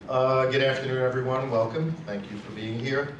Good afternoon, everyone. Welcome. Thank you for being here.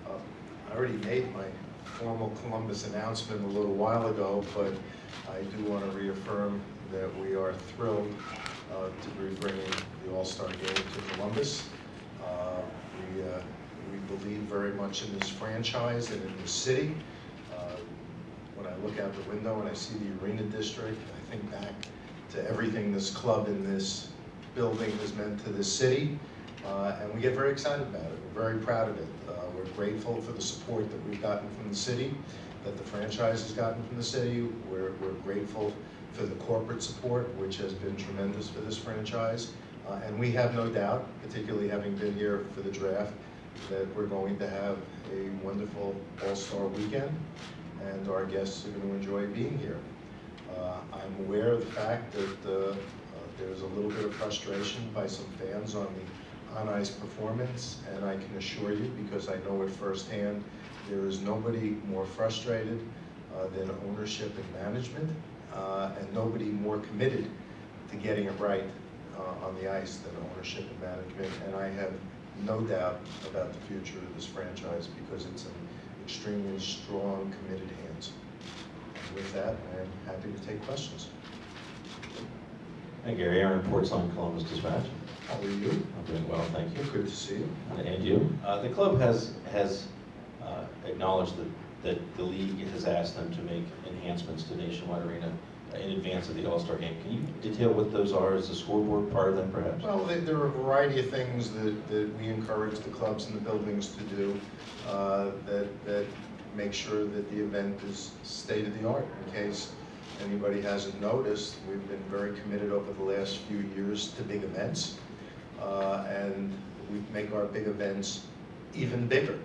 I already made my formal Columbus announcement a little while ago, but I do want to reaffirm that we are thrilled to be bringing the All-Star Game to Columbus. We believe very much in this franchise and in this city. When I look out the window and I see the Arena District, I think back to everything this club and this building has meant to this city. And we get very excited about it. We're very proud of it. We're grateful for the support that we've gotten from the city, that the franchise has gotten from the city. We're grateful for the corporate support, which has been tremendous for this franchise. And we have no doubt, particularly having been here for the draft, that we're going to have a wonderful All-Star weekend, and our guests are going to enjoy being here. I'm aware of the fact that there's a little bit of frustration by some fans on the on-ice performance, and I can assure you, because I know it firsthand, there is nobody more frustrated than ownership and management, and nobody more committed to getting it right on the ice than ownership and management. And I have no doubt about the future of this franchise because it's in extremely strong, committed hands. And with that, I am happy to take questions. Hi Gary, Aaron Portsline, Columbus Dispatch. How are you? I'm doing well, thank you. Good to see you. And you? The club has acknowledged that the league has asked them to make enhancements to Nationwide Arena in advance of the All-Star Game. Can you detail what those are? Is the scoreboard part of them, perhaps? Well, there are a variety of things that we encourage the clubs and the buildings to do that make sure that the event is state-of-the-art. In case anybody hasn't noticed, we've been very committed over the last few years to big events, and we make our big events even bigger.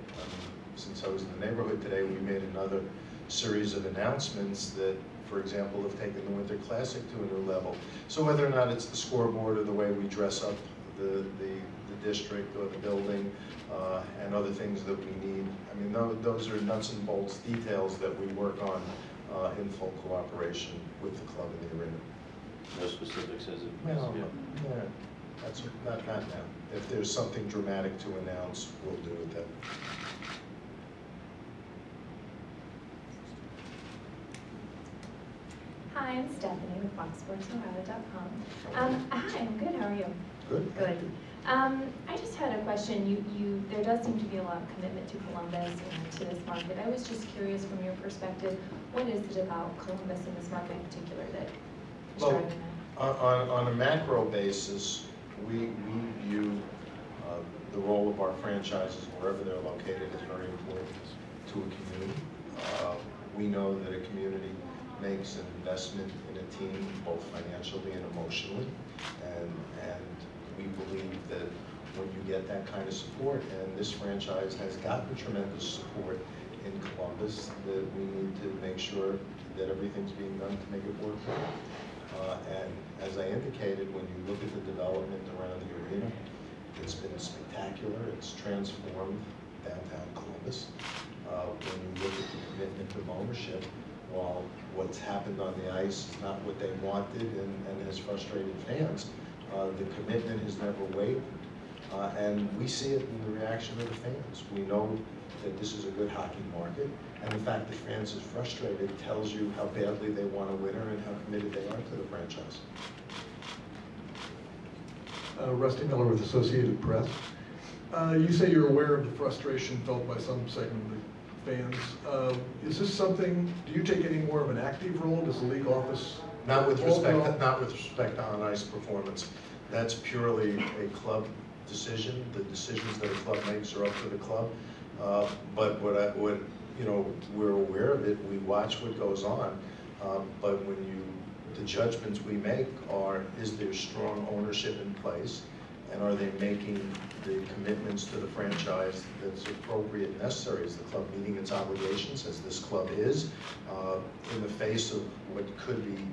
Since I was in the neighborhood today, we made another series of announcements that, for example, have taken the Winter Classic to a new level. So whether or not it's the scoreboard or the way we dress up the district or the building and other things that we need, I mean, those are nuts and bolts details that we work on in full cooperation with the club and the arena. No specifics as it Well, yeah, that's not now. If there's something dramatic to announce, we'll do it then. Hi, I'm Stephanie with FoxSportsOhio.com. Hi, I'm good. How are you? Good. Good. I just had a question. There does seem to be a lot of commitment to Columbus and to this market. I was just curious from your perspective, what is it about Columbus and this market in particular that is driving that? On a macro basis, we view the role of our franchises wherever they're located as very important to a community. We know that a community makes an investment in a team both financially and emotionally, and we believe that when you get that kind of support, and this franchise has gotten tremendous support in Columbus, that we need to make sure that everything's being done to make it work well. And as I indicated, when you look at the development around the arena, it's been spectacular. It's transformed downtown Columbus. When you look at the commitment of ownership, while what's happened on the ice is not what they wanted and has frustrated fans, the commitment has never wavered. And we see it in the reaction of the fans. We know that this is a good hockey market, and the fact that fans are frustrated tells you how badly they want a winner and how committed they are to the franchise. Rusty Miller with Associated Press. You say you're aware of the frustration felt by some segment of the fans. Is this something, do you take any more of an active role? Does the league office? Not with respect to on-ice performance. That's purely a club decision. The decisions that a club makes are up to the club. But we're aware of it. We watch what goes on. But the judgments we make are: is there strong ownership in place, and are they making the commitments to the franchise that's appropriate and necessary? Is the club meeting its obligations, as this club is, in the face of what could be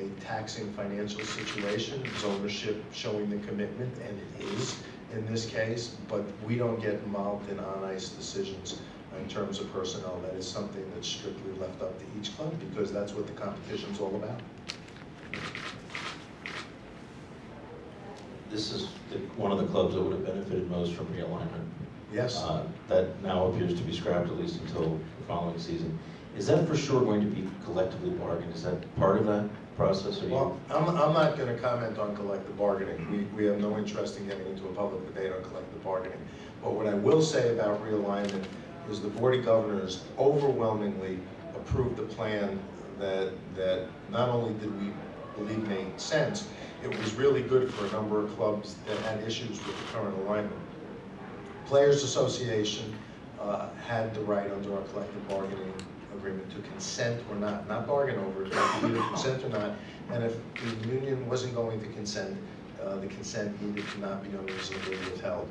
a taxing financial situation? Is ownership showing the commitment? And it is in this case, but we don't get involved in on-ice decisions in terms of personnel. That is something that's strictly left up to each club, because that's what the competition's all about. this is one of the clubs that would have benefited most from realignment. Yes. That now appears to be scrapped at least until the following season. Is that for sure going to be collectively bargained? Is that part of that process? Or Well, I'm not going to comment on collective bargaining. We have no interest in getting into a public debate on collective bargaining. But what I will say about realignment is the Board of Governors overwhelmingly approved the plan that not only did we believe made sense, it was really good for a number of clubs that had issues with the current alignment. Players Association had the right under our collective bargaining agreement to consent or not bargain over it, but to either consent or not. And if the union wasn't going to consent, the consent needed to not be unreasonably withheld.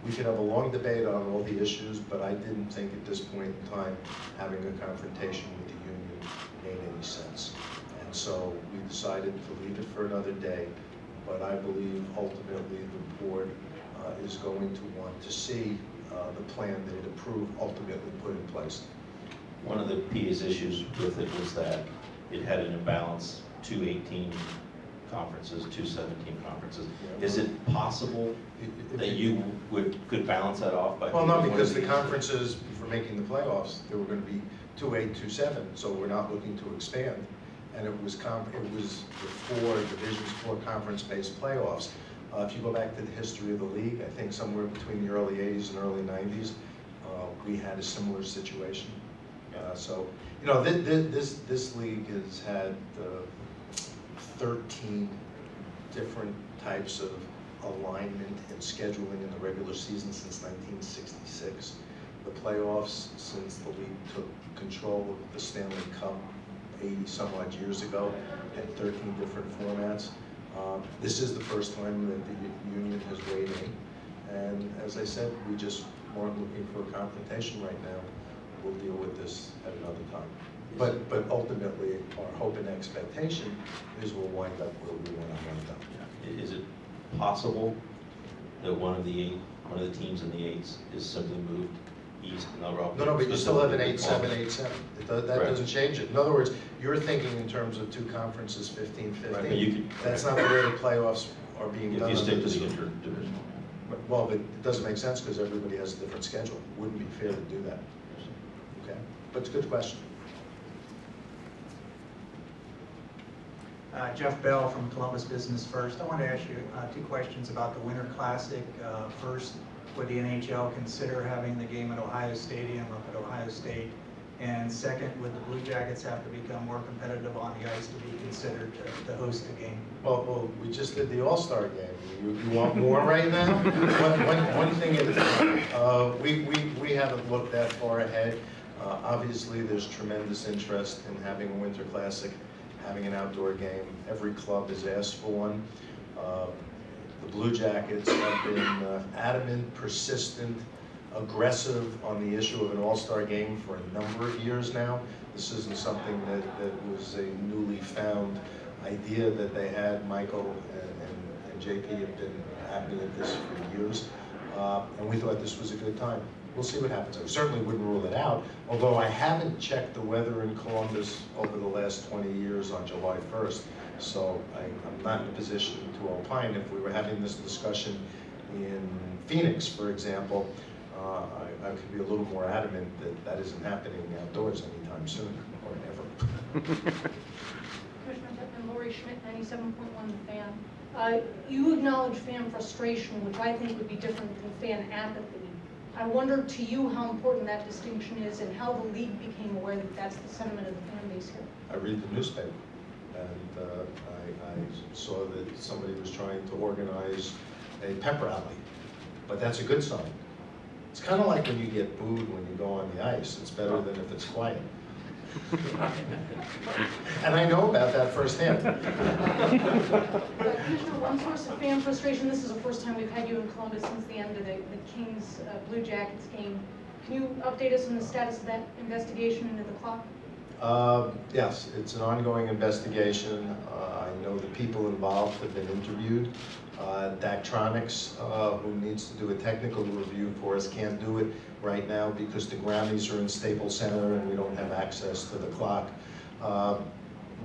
We could have a long debate on all the issues, but I didn't think at this point in time having a confrontation with the union made any sense. And so we decided to leave it for another day, but I believe ultimately the board is going to want to see the plan that it approved ultimately put in place. One of the PA's issues with it was that it had an imbalance, 218 conferences, 217 conferences. Yeah. Is it possible that you could balance that off by? Well, no, because the conferences for making the playoffs, there were going to be 2-8, 2-7, so we're not looking to expand. And it was the 4 divisions, 4 conference-based playoffs. If you go back to the history of the league, I think somewhere between the early 80s and early 90s, we had a similar situation. So, you know, this league has had 13 different types of alignment and scheduling in the regular season since 1966. The playoffs, since the league took control of the Stanley Cup 80 some odd years ago, had 13 different formats. This is the first time that the union has weighed in, and as I said, we just weren't looking for a confrontation right now. We'll deal with this at another time. But ultimately, our hope and expectation is we'll wind up where we want to wind up. Yeah. Is it possible that one of the teams in the 8s is simply moved east? No, but you still have an 8-7, 8-7. That doesn't change it. In other words, you're thinking in terms of 2 conferences, 15-15. Right, that's not the way the playoffs are being done. If you stick to the interdivisional. Well, but it doesn't make sense because everybody has a different schedule. It wouldn't be fair to do that. Okay, but it's a good question. Jeff Bell from Columbus Business First. I want to ask you 2 questions about the Winter Classic. First, would the NHL consider having the game at Ohio Stadium up at Ohio State? And second, would the Blue Jackets have to become more competitive on the ice to be considered to host the game? Well, we just did the All-Star Game. You want more right now? One thing at a time. We haven't looked that far ahead. Obviously, there's tremendous interest in having a Winter Classic, having an outdoor game. Every club has asked for one. The Blue Jackets have been adamant, persistent, aggressive on the issue of an All-Star Game for a number of years now. This isn't something that was a newly found idea that they had. Michael and JP have been adamant at this for years, and we thought this was a good time. We'll see what happens. I certainly wouldn't rule it out, although I haven't checked the weather in Columbus over the last 20 years on July 1st, so I'm not in a position to opine. If we were having this discussion in Phoenix, for example, I could be a little more adamant that that isn't happening outdoors anytime soon, or ever. Commissioner Bettman, Lori Schmidt, 97.1 The Fan. You acknowledge fan frustration, which I think would be different than fan apathy. I wonder to you how important that distinction is and how the league became aware that that's the sentiment of the fan base here. I read the newspaper, and I saw that somebody was trying to organize a pep rally, but that's a good sign. It's kind of like when you get booed when you go on the ice. It's better than if it's quiet. And I know about that firsthand. Commissioner, one source of fan frustration, this is the first time we've had you in Columbus since the end of the Kings Blue Jackets game. Can you update us on the status of that investigation into the clock? Yes, it's an ongoing investigation. I know the people involved have been interviewed. Daktronics, who needs to do a technical review for us, can't do it right now because the Grammys are in Staples Center and we don't have access to the clock.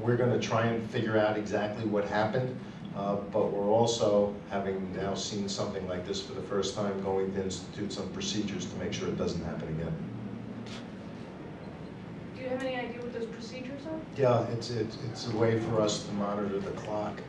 We're going to try and figure out exactly what happened. but we're also, having now seen something like this for the first time, going to institute some procedures to make sure it doesn't happen again. Do you have any idea what those procedures are? Yeah, it's a way for us to monitor the clock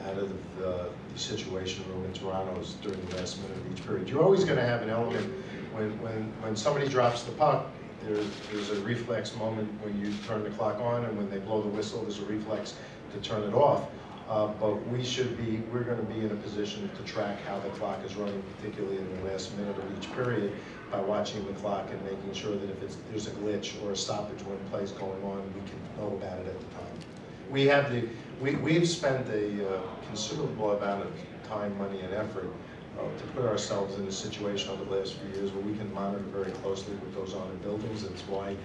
out of the situation room in Toronto during the last minute of each period. You're always going to have an element when somebody drops the puck. There's a reflex moment when you turn the clock on, and when they blow the whistle, there's a reflex to turn it off. But we're going to be in a position to track how the clock is running, particularly in the last minute of each period, by watching the clock and making sure that if there's a glitch or a stoppage when play's going on, we can know about it at the time. We've spent a considerable amount of time, money, and effort to put ourselves in a situation over the last few years where we can monitor very closely what goes on in buildings. That's why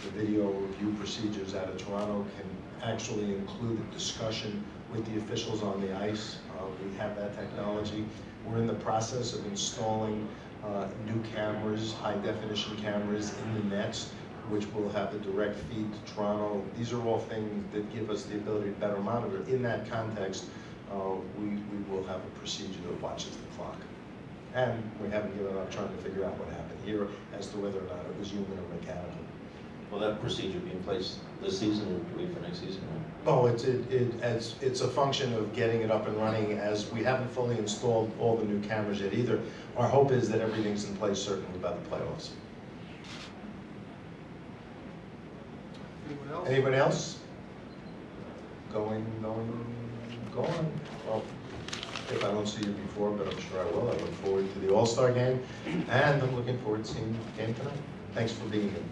the video review procedures out of Toronto can actually include a discussion with the officials on the ice. We have that technology. We're in the process of installing new cameras, high-definition cameras in the nets, which will have the direct feed to Toronto. These are all things that give us the ability to better monitor. In that context, we will have a procedure that watches the clock. And we haven't given up trying to figure out what happened here as to whether or not it was human or mechanical. Will that procedure be in place this season, or do we wait for next season? Oh, it's a function of getting it up and running, as we haven't fully installed all the new cameras yet either. Our hope is that everything's in place certainly by the playoffs. Anyone else? Anyone else? Going. Well, if I don't see you before, but I'm sure I will, I look forward to the All-Star Game, and I'm looking forward to seeing the game tonight. Thanks for being here.